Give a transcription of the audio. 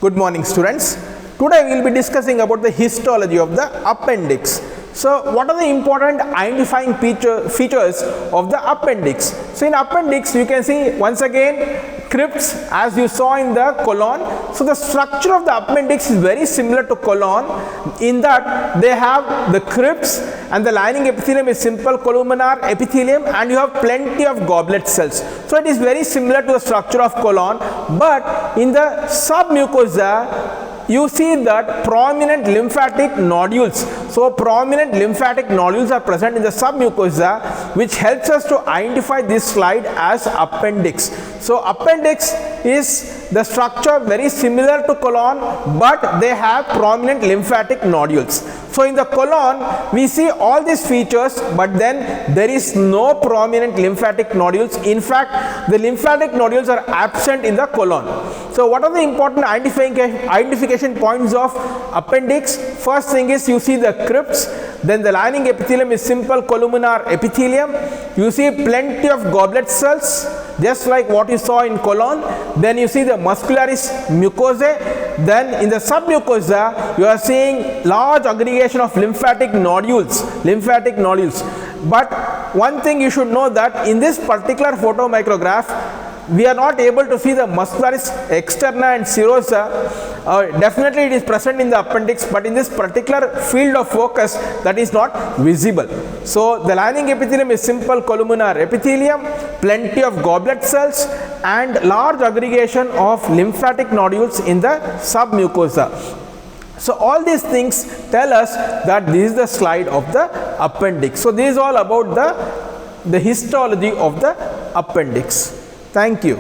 Good morning, students. Today we will be discussing about the histology of the appendix. So what are the important identifying features of the appendix? So in appendix you can see once again crypts as you saw in the colon. So the structure of the appendix is very similar to colon in that they have the crypts and the lining epithelium is simple columnar epithelium and you have plenty of goblet cells. So it is very similar to the structure of colon, but in the submucosa you see that prominent lymphatic nodules. So prominent lymphatic nodules are present in the submucosa, which helps us to identify this slide as appendix. So appendix is the structure very similar to colon, but they have prominent lymphatic nodules. So in the colon we see all these features, but then there is no prominent lymphatic nodules. In fact, the lymphatic nodules are absent in the colon. So what are the important identification points of appendix? First thing is you see the crypts, then the lining epithelium is simple columnar epithelium. You see plenty of goblet cells, just like what you saw in colon. Then you see the muscularis mucosae. Then in the submucosa you are seeing large aggregation of lymphatic nodules. But one thing you should know that in this particular photomicrograph we are not able to see the muscularis externa and serosa. Definitely it is present in the appendix, but in this particular field of focus that is not visible. So the lining epithelium is simple columnar epithelium, plenty of goblet cells and large aggregation of lymphatic nodules in the submucosa. So all these things tell us that this is the slide of the appendix. So this is all about the histology of the appendix. Thank you.